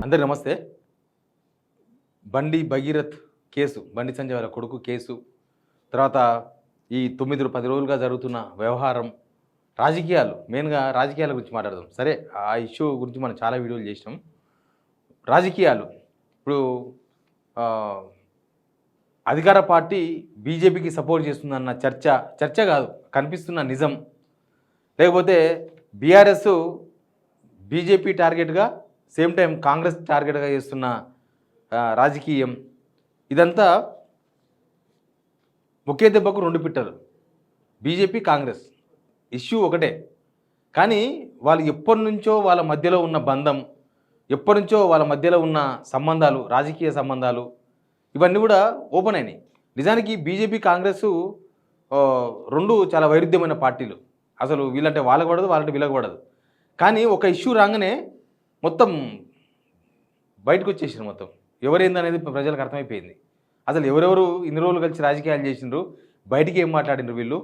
అందరి నమస్తే. బండి భగీరథ్ కేసు, బండి సంజయ్ వాళ్ళ కొడుకు కేసు, తర్వాత ఈ 10 రోజులుగా జరుగుతున్న వ్యవహారం, రాజకీయాలు, మెయిన్గా రాజకీయాల గురించి మాట్లాడదాం. సరే, ఆ ఇష్యూ గురించి మనం చాలా వీడియోలు చేసినాం. రాజకీయాలు ఇప్పుడు అధికార పార్టీ బీజేపీకి సపోర్ట్ చేస్తుందన్న చర్చ కాదు, కనిపిస్తున్న నిజం. లేకపోతే బీఆర్ఎస్ బీజేపీ టార్గెట్గా, సేమ్ టైం కాంగ్రెస్ టార్గెట్గా చేస్తున్న రాజకీయం, ఇదంతా ఒకే దెబ్బకు రెండు పిట్టలు. బీజేపీ కాంగ్రెస్ ఇష్యూ ఒకటే, కానీ వాళ్ళు ఎప్పటి నుంచో వాళ్ళ మధ్యలో ఉన్న బంధం, ఎప్పటి నుంచో వాళ్ళ మధ్యలో ఉన్న సంబంధాలు, రాజకీయ సంబంధాలు, ఇవన్నీ కూడా ఓపెన్ అయినాయి. నిజానికి బీజేపీ కాంగ్రెస్ రెండు చాలా వైరుధ్యమైన పార్టీలు. అసలు వీళ్ళంటే వాళ్ళకు పడదు, వాళ్ళంటే వీళ్ళకు పడదు. కానీ ఒక ఇష్యూ రాగానే మొత్తం బయటకు వచ్చేసారు. మొత్తం ఎవరేందనేది ప్రజలకు అర్థమైపోయింది. అసలు ఎవరెవరు ఇన్ని రోజులు కలిసి రాజకీయాలు చేసిండ్రు, బయటికి ఏం మాట్లాడినారు వీళ్ళు,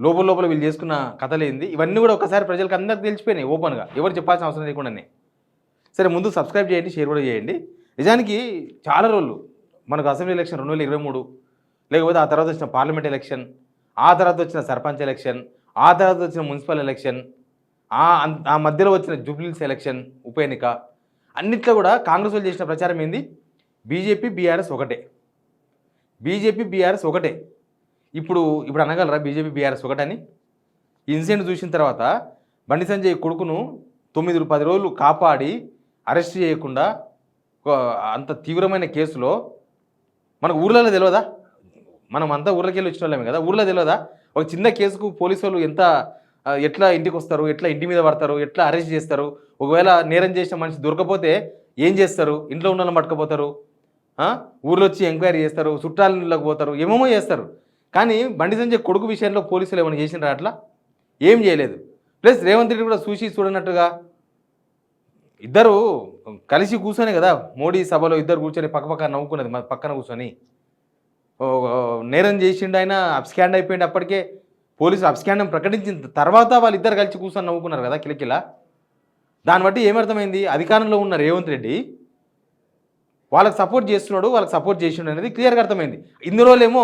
లోపల వీళ్ళు చేసుకున్న కథలేంది, ఇవన్నీ కూడా ఒకసారి ప్రజలకు అందరికి తెలిసిపోయినాయి ఓపెన్గా, ఎవరు చెప్పాల్సిన అవసరం లేకుండానే. సరే, ముందు సబ్స్క్రైబ్ చేయండి, షేర్ కూడా చేయండి. నిజానికి చాలా రోజులు మనకు అసెంబ్లీ ఎలక్షన్ 2023, లేకపోతే ఆ తర్వాత వచ్చిన పార్లమెంట్ ఎలక్షన్, ఆ తర్వాత వచ్చిన సర్పంచ్ ఎలక్షన్, ఆ తర్వాత వచ్చిన మున్సిపల్ ఎలక్షన్, ఆ మధ్యలో వచ్చిన జూబ్లీహిల్స్ ఎలక్షన్ ఉప ఎన్నిక, అన్నిట్లో కూడా కాంగ్రెస్ వాళ్ళు చేసిన ప్రచారం ఏంది, బీజేపీ బీఆర్ఎస్ ఒకటే, బీజేపీ బీఆర్ఎస్ ఒకటే. ఇప్పుడు అనగలరా బీజేపీ బీఆర్ఎస్ ఒకటని? ఇన్సిడెంట్ చూసిన తర్వాత బండి సంజయ్ కొడుకును 9-10 రోజులు కాపాడి అరెస్ట్ చేయకుండా అంత తీవ్రమైన కేసులో మనకు ఊర్లలో తెలియదా? మనం అంతా ఊర్లోకి వెళ్ళి వచ్చిన వాళ్ళమే కదా, ఊర్లో తెలియదా? ఒక చిన్న కేసుకు పోలీసు వాళ్ళు ఎట్లా ఇంటికి వస్తారు, ఎట్లా ఇంటి మీద పడతారు, ఎట్లా అరెస్ట్ చేస్తారు, ఒకవేళ నేరం చేసిన మనిషి దొరకపోతే ఏం చేస్తారు, ఇంట్లో ఉన్న వాళ్ళని పట్టుకుపోతారు, ఊర్లో వచ్చి ఎంక్వైరీ చేస్తారు, చుట్టాలకి పోతారు, ఏమేమో చేస్తారు. కానీ బండి సంజయ్ కొడుకు విషయంలో పోలీసులు ఏమైనా చేసినారా? అట్లా ఏం చేయలేదు. ప్లస్ రేవంత్ రెడ్డి కూడా చూడనట్టుగా ఇద్దరు కలిసి కూర్చొని కదా, మోడీ సభలో ఇద్దరు కూర్చొని పక్కపక్క నవ్వుకున్నది, పక్కన కూర్చొని నేరం చేసిండు ఆయన, అబ్స్కాండ్ అయిపోయింది. అప్పటికే పోలీసులు అబ్స్కాండం ప్రకటించిన తర్వాత వాళ్ళిద్దరు కలిసి కూర్చొని నవ్వుకున్నారు కదా కిలకిలా. దాన్ని బట్టి ఏమర్థమైంది, అధికారంలో ఉన్న రేవంత్ రెడ్డి వాళ్ళకి సపోర్ట్ చేస్తున్నాడు, వాళ్ళకి సపోర్ట్ చేసిండు అనేది క్లియర్గా అర్థమైంది. ఇన్ని రోజులేమో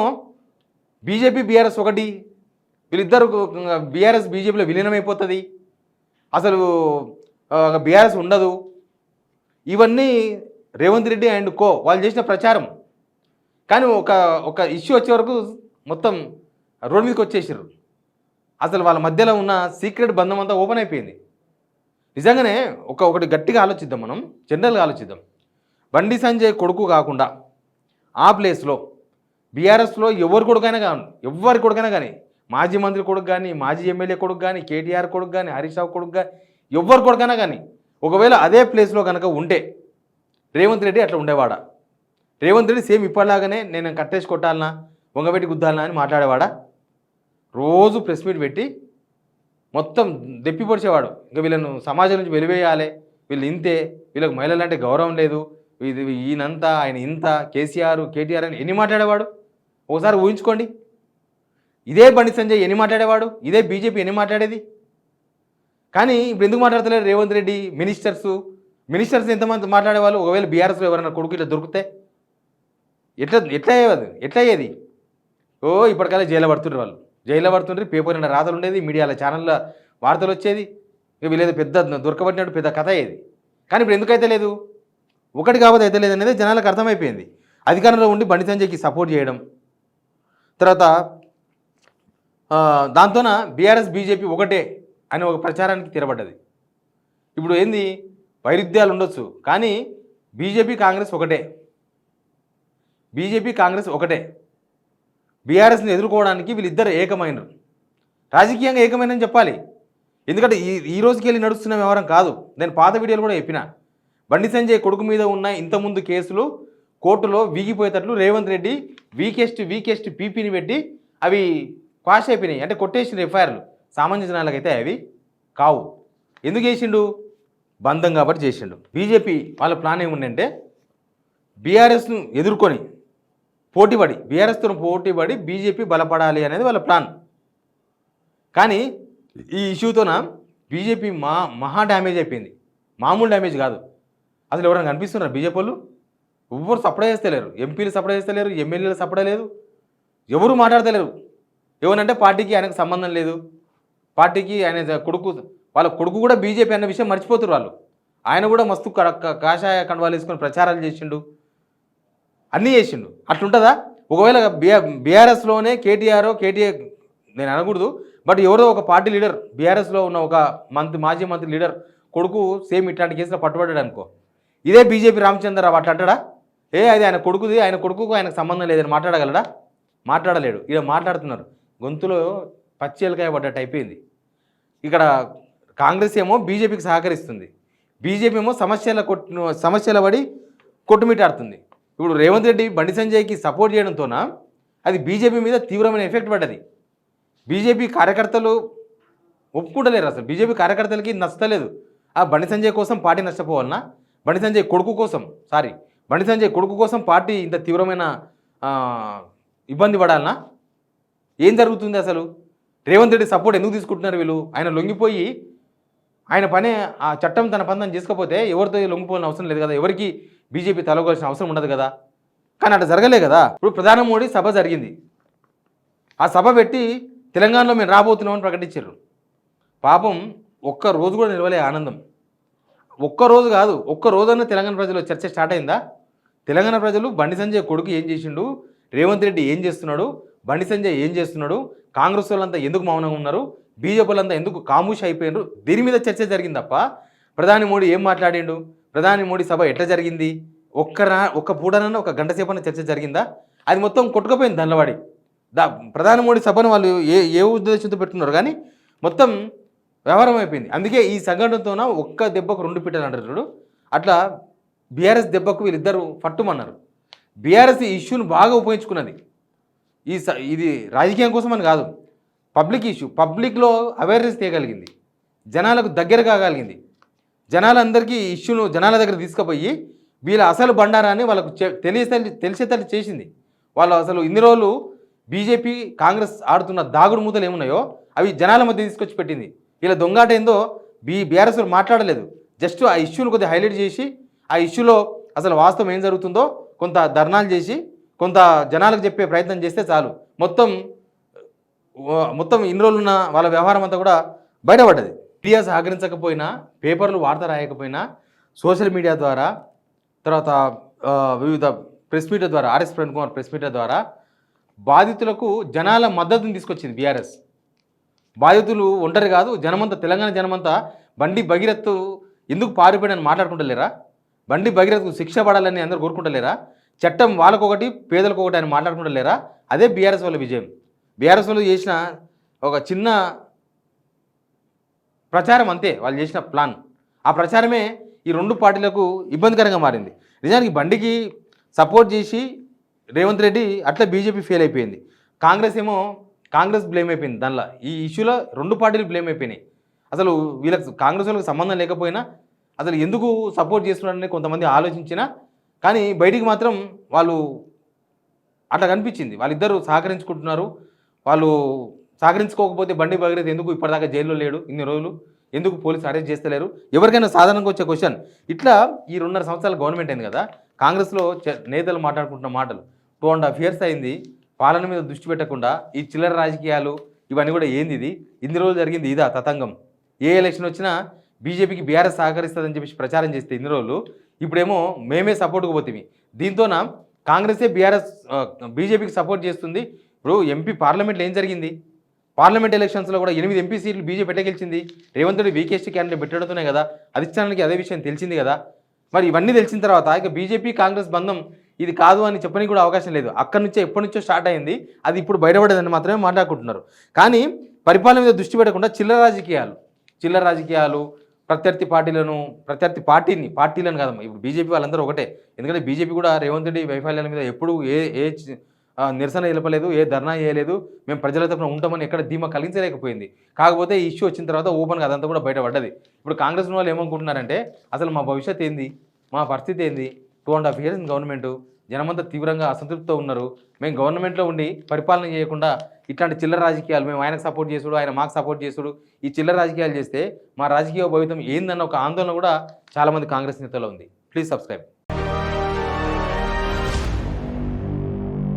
బీజేపీ బీఆర్ఎస్ ఒకటి, వీళ్ళిద్దరు బీఆర్ఎస్ బీజేపీలో విలీనమైపోతుంది, అసలు బీఆర్ఎస్ ఉండదు, ఇవన్నీ రేవంత్ రెడ్డి అండ్ కో వాళ్ళు చేసిన ప్రచారం. కానీ ఒక ఇష్యూ వచ్చే వరకు మొత్తం రోడ్ మీదకి వచ్చేసారు. అసలు వాళ్ళ మధ్యలో ఉన్న సీక్రెట్ బంధం అంతా ఓపెన్ అయిపోయింది. నిజంగానే ఒకటి గట్టిగా ఆలోచిద్దాం, మనం జనరల్గా ఆలోచిద్దాం. బండి సంజయ్ కొడుకు కాకుండా ఆ ప్లేస్లో బీఆర్ఎస్లో ఎవరి కొడుకైనా కానీ, మాజీ మంత్రి కొడుకు కానీ, మాజీ ఎమ్మెల్యే కొడుకు కానీ, కేటీఆర్ కొడుకు కానీ, హరీష్ రావు కొడుకు కానీ, ఎవరి కొడుకైనా కానీ, ఒకవేళ అదే ప్లేస్లో కనుక ఉంటే రేవంత్ రెడ్డి అట్లా ఉండేవాడా? రేవంత్ రెడ్డి సేమ్ ఇప్పటిలాగానే నేను కట్టేసి కొట్టాలనా, వంగబెట్టి గుద్దాలనా అని మాట్లాడేవాడా? రోజు ప్రెస్ మీట్ పెట్టి మొత్తం దెప్పి పొడిచేవాడు. ఇంకా వీళ్ళను సమాజం నుంచి వెలివేయాలి, వీళ్ళు ఇంతే, వీళ్ళకి మహిళలు అంటే గౌరవం లేదు, ఈయనంతా ఆయన ఇంత, కేటీఆర్ అని ఎన్ని మాట్లాడేవాడు ఒకసారి ఊహించుకోండి. ఇదే బండి సంజయ్ ఎన్ని మాట్లాడేవాడు, ఇదే బీజేపీ ఎన్ని మాట్లాడేది. కానీ ఇప్పుడు ఎందుకు మాట్లాడతలేరు రేవంత్ రెడ్డి? మినిస్టర్స్ ఎంతమంది మాట్లాడేవాళ్ళు? ఒకవేళ బీఆర్ఎస్లో ఎవరైనా కొడుకు ఇట్లా దొరికితే ఎట్లా అయ్యేది? ఇప్పటికల్లా జైల్లో పడుతుండ్రు, పేపర్ నిండా రాతలు ఉండేది, మీడియాలో ఛానల్లో వార్తలు వచ్చేది, వీళ్ళేదో పెద్ద దొరకబట్టినట్టు పెద్ద కథ అయ్యేది. కానీ ఇప్పుడు ఎందుకైతే లేదు, ఒకటి కాబట్టి అయితే లేదు అనేది జనాలకు అర్థమైపోయింది. అధికారంలో ఉండి బండి సంజయ్కి సపోర్ట్ చేయడం, తర్వాత దాంతోన బీఆర్ఎస్ బీజేపీ ఒకటే అని ఒక ప్రచారానికి తీరబడ్డది. ఇప్పుడు ఏంది, వైరుధ్యాలు ఉండొచ్చు, కానీ బీజేపీ కాంగ్రెస్ ఒకటే. బీఆర్ఎస్ని ఎదుర్కోవడానికి వీళ్ళిద్దరు ఏకమైనరు, రాజకీయంగా ఏకమైనని చెప్పాలి. ఎందుకంటే ఈ రోజుకి వెళ్ళి నడుస్తున్న వ్యవహారం కాదు. నేను పాత వీడియోలు కూడా చెప్పిన, బండి సంజయ్ కొడుకు మీద ఉన్న ఇంతకుముందు కేసులు కోర్టులో వీగిపోయేటట్లు రేవంత్ రెడ్డి వీకెస్ట్ పీపీని పెట్టి అవి క్వాష్ అయిపోయినాయి, అంటే కొట్టేసిన ఎఫ్ఐఆర్లు. సామాన్య జనాలకైతే అవి కావు. ఎందుకు చేసిండు? బంధం కాబట్టి చేసిండు. బీజేపీ వాళ్ళ ప్లాన్ ఏముందంటే బీఆర్ఎస్ను ఎదుర్కొని బీఆర్ఎస్తో పోటీపడి బీజేపీ బలపడాలి అనేది వాళ్ళ ప్లాన్. కానీ ఈ ఇష్యూతోన బీజేపీ మహా డ్యామేజ్ అయిపోయింది, మామూలు డ్యామేజ్ కాదు. అసలు ఎవరైనా కనిపిస్తున్నారు బీజేపీ వాళ్ళు? ఎవ్వరు సపోర్ట్ చేస్తలేరు. ఎంపీలు సపోర్ట్ చేస్తలేరు, ఎమ్మెల్యేలు సపోర్ట్ లేదు, ఎవరు మాట్లాడతలేరు. ఏమనంటే పార్టీకి ఆయనకు సంబంధం లేదు, పార్టీకి ఆయన కొడుకు, వాళ్ళ కొడుకు కూడా బీజేపీ అన్న విషయం మర్చిపోతున్నారు వాళ్ళు. ఆయన కూడా మస్తు కాషాయ కండువాలు వేసుకొని ప్రచారాలు చేసిండు, అన్నీ చేసిండు. అట్లుంటుందా? ఒకవేళ బీఆర్ఎస్లోనే కేటీఆర్ నేను అనకూడదు, బట్ ఎవరో ఒక పార్టీ లీడర్ బీఆర్ఎస్లో ఉన్న ఒక మాజీ మంత్రి లీడర్ కొడుకు సేమ్ ఇట్లాంటి కేసులో పట్టుబడ్డాడు అనుకో, ఇదే బీజేపీ రామచంద్రరావు అట్లా అంటాడా? అది ఆయన కొడుకుది, ఆయన కొడుకుకు ఆయనకు సంబంధం లేదని మాట్లాడగలడా? మాట్లాడలేడు. ఇలా మాట్లాడుతున్నారు, గొంతులో పచ్చేలకాయ పడ్డట్టు అయిపోయింది. ఇక్కడ కాంగ్రెస్ ఏమో బీజేపీకి సహకరిస్తుంది, బీజేపీ ఏమో సమస్యల పడి కొట్టుమిట్టాడుతుంది. ఇప్పుడు రేవంత్ రెడ్డి బండి సంజయ్కి సపోర్ట్ చేయడంతోన అది బీజేపీ మీద తీవ్రమైన ఎఫెక్ట్ పడ్డది. బీజేపీ కార్యకర్తలు ఒప్పుకుంటలేరు, అసలు బీజేపీ కార్యకర్తలకి నచ్చలేదు. ఆ బండి సంజయ్ కోసం పార్టీ నష్టపోవాలన్నా, బండి సంజయ్ కొడుకు కోసం పార్టీ ఇంత తీవ్రమైన ఇబ్బంది పడాలన్నా? ఏం జరుగుతుంది అసలు? రేవంత్ రెడ్డి సపోర్ట్ ఎందుకు తీసుకుంటున్నారు వీళ్ళు? ఆయన లొంగిపోయి ఆయన పనే ఆ చట్టం తన పని చేసుకోకపోతే ఎవరితో లొంగిపోవాలని అవసరం లేదు కదా, ఎవరికి బీజేపీ తలగొల్సిన అవసరం ఉండదు కదా. కానీ అట్లా జరగలే కదా. ఇప్పుడు ప్రధాని మోడీ సభ జరిగింది, ఆ సభ పెట్టి తెలంగాణలో మేము రాబోతున్నామని ప్రకటించారు. పాపం ఒక్క రోజు కూడా నిలవలే ఆనందం. ఒక్కరోజు కాదు, ఒక్క రోజన్నా తెలంగాణ ప్రజలు చర్చ స్టార్ట్ అయిందా? తెలంగాణ ప్రజలు బండి సంజయ్ కొడుకు ఏం చేసిండు, రేవంత్ రెడ్డి ఏం చేస్తున్నాడు, బండి సంజయ్ ఏం చేస్తున్నాడు, కాంగ్రెస్ వాళ్ళంతా ఎందుకు మౌనంగా ఉన్నారు, బీజేపీ వాళ్ళంతా ఎందుకు కాముష్ అయిపోయినారు, దీని మీద చర్చ జరిగింది తప్ప ప్రధాని మోడీ ఏం మాట్లాడిండు, ప్రధాని మోడీ సభ ఎట్లా జరిగింది, ఒక్క పూటనన్నా ఒక గంట సేపన్న చర్చ జరిగిందా? అది మొత్తం కొట్టుకుపోయింది దండవాడి. ప్రధాని మోడీ సభను వాళ్ళు ఏ ఉద్దేశంతో పెట్టుకున్నారు కానీ మొత్తం వ్యవహారం అయిపోయింది. అందుకే ఈ సంఘటనతోన ఒక్క దెబ్బకు రెండు పిట్టలు అంటారు చూడు, అట్లా బీఆర్ఎస్ దెబ్బకు వీళ్ళిద్దరూ పట్టుమన్నారు. బీఆర్ఎస్ ఈ ఇష్యూను బాగా ఉపయోగించుకున్నది. ఇది రాజకీయం కోసం అని కాదు, పబ్లిక్ ఇష్యూ, పబ్లిక్లో అవేర్నెస్ తీయగలిగింది, జనాలకు దగ్గర కాగలిగింది, జనాలందరికీ ఇష్యూను జనాల దగ్గర తీసుకుపోయి వీళ్ళ అసలు బండారాన్ని వాళ్ళకు తెలిసేటట్టు చేసింది. వాళ్ళు అసలు ఇన్ని రోజులు బీజేపీ కాంగ్రెస్ ఆడుతున్న దాగుడు మూతలు ఏమున్నాయో అవి జనాల మధ్య తీసుకొచ్చి పెట్టింది. ఇలా దొంగాట ఏందో బీఆర్ఎస్ మాట్లాడలేదు, జస్ట్ ఆ ఇష్యూను కొద్దిగా హైలైట్ చేసి ఆ ఇష్యూలో అసలు వాస్తవం ఏం జరుగుతుందో కొంత ధర్నాలు చేసి కొంత జనాలకు చెప్పే ప్రయత్నం చేస్తే చాలు, మొత్తం ఇన్ని రోజులున్న వాళ్ళ వ్యవహారం అంతా కూడా బయటపడ్డది. మీడియా సహకరించకపోయినా, పేపర్లు వార్త రాయకపోయినా, సోషల్ మీడియా ద్వారా, తర్వాత వివిధ ప్రెస్ మీట్ల ద్వారా, ఆర్ఎస్ ప్రణ్ కుమార్ ప్రెస్ మీట్ల ద్వారా బాధితులకు జనాల మద్దతుని తీసుకొచ్చింది బీఆర్ఎస్. బాధితులు ఒంటరి కాదు, జనమంతా, తెలంగాణ జనమంతా బండి భగీరథ్ ఎందుకు పారిపోయాడని మాట్లాడుకుంటలేరా? బండి భగీరథకు శిక్ష పడాలని అందరూ కోరుకుంటలేరా? చట్టం వాళ్ళకొకటి పేదలకు ఒకటి అని మాట్లాడుకుంటలేరా? అదే బీఆర్ఎస్ వాళ్ళ విజయం. బీఆర్ఎస్ వాళ్ళు చేసిన ఒక చిన్న ప్రచారం అంతే, వాళ్ళు చేసిన ప్లాన్. ఆ ప్రచారమే ఈ రెండు పార్టీలకు ఇబ్బందికరంగా మారింది. నిజానికి బండికి సపోర్ట్ చేసి రేవంత్ రెడ్డి అట్లా బీజేపీ ఫెయిల్ అయిపోయింది, కాంగ్రెస్ బ్లేమ్ అయిపోయింది. దానిలో ఈ ఇష్యూలో రెండు పార్టీలు బ్లేమ్ అయిపోయినాయి. అసలు వీళ్ళకి కాంగ్రెస్ వాళ్ళకి సంబంధం లేకపోయినా అసలు ఎందుకు సపోర్ట్ చేస్తున్నారని కొంతమంది ఆలోచించినా కానీ బయటికి మాత్రం వాళ్ళు అట్లా కనిపించింది. వాళ్ళిద్దరూ సహకరించుకుంటున్నారు. వాళ్ళు సహకరించుకోకపోతే బండి భగీరథ్ ఎందుకు ఇప్పటిదాకా జైల్లో లేడు ఇన్ని రోజులు, ఎందుకు పోలీసు అరెస్ట్ చేస్తలేరు? ఎవరికైనా సాధారణంగా వచ్చే క్వశ్చన్. ఇట్లా ఈ 2.5 సంవత్సరాల గవర్నమెంట్ అయింది కదా, కాంగ్రెస్లో నేతలు మాట్లాడుకుంటున్న మాటలు 2.5 years అయింది, పాలన మీద దృష్టి పెట్టకుండా ఈ చిల్లర రాజకీయాలు ఇవన్నీ కూడా ఏంది, ఇది ఇన్ని రోజులు జరిగింది ఇదా తతంగం? ఏ ఎలక్షన్ వచ్చినా బీజేపీకి బీఆర్ఎస్ సహకరిస్తుందని చెప్పేసి ప్రచారం చేస్తే ఇన్ని రోజులు, ఇప్పుడేమో మేమే సపోర్ట్కి పోతుంది. దీంతోన కాంగ్రెసే బీజేపీకి సపోర్ట్ చేస్తుంది. ఇప్పుడు ఎంపీ పార్లమెంట్లో ఏం జరిగింది? పార్లమెంట్ ఎలక్షన్స్లో కూడా 8 ఎంపీ సీట్లు బీజేపీ ఎట్లా గెలిచింది? రేవంత్ రెడ్డి వీకెస్ట్ క్యాండిడేట్ పెట్టడంతోనే కదా, అధిష్టానానికి అదే విషయం తెలిసింది కదా. మరి ఇవన్నీ తెలిసిన తర్వాత ఇక బీజేపీ కాంగ్రెస్ బంధం ఇది కాదు అని చెప్పడానికి కూడా అవకాశం లేదు. అక్కడి నుంచే ఎప్పటి నుంచో స్టార్ట్ అయింది, అది ఇప్పుడు బయటపడేదని మాత్రమే మాట్లాడుకుంటున్నారు. కానీ పరిపాలన మీద దృష్టి పెట్టకుండా చిల్లర రాజకీయాలు ప్రత్యర్థి పార్టీలను కాదమ్మా, ఇప్పుడు బీజేపీ వాళ్ళందరూ ఒకటే. ఎందుకంటే బీజేపీ కూడా రేవంత్ రెడ్డి వైఫల్యాల మీద ఎప్పుడు ఏ నిరసన నిలపలేదు, ఏ ధర్నా చేయలేదు, మేము ప్రజల తరపున ఉంటామని ఎక్కడ ధీమా కలిగించలేకపోయింది. కాకపోతే ఈ ఇష్యూ వచ్చిన తర్వాత ఓపెన్గా అదంతా కూడా బయటపడ్డది. ఇప్పుడు కాంగ్రెస్ వాళ్ళు ఏమనుకుంటున్నారంటే అసలు మా భవిష్యత్ ఏంది, మా పరిస్థితి ఏంది, 2.5 years గవర్నమెంట్, జనమంతా తీవ్రంగా అసంతృప్తితో ఉన్నారు, మేము గవర్నమెంట్లో ఉండి పరిపాలన చేయకుండా ఇట్లాంటి చిల్లర రాజకీయాలు, మేము ఆయనకు సపోర్ట్ చేసుడు, ఆయన మాకు సపోర్ట్ చేసుడు, ఈ చిల్లర రాజకీయాలు చేస్తే మా రాజకీయ భవితం ఏందన్న ఒక ఆందోళన కూడా చాలామంది కాంగ్రెస్ నేతల్లో ఉంది. Please subscribe.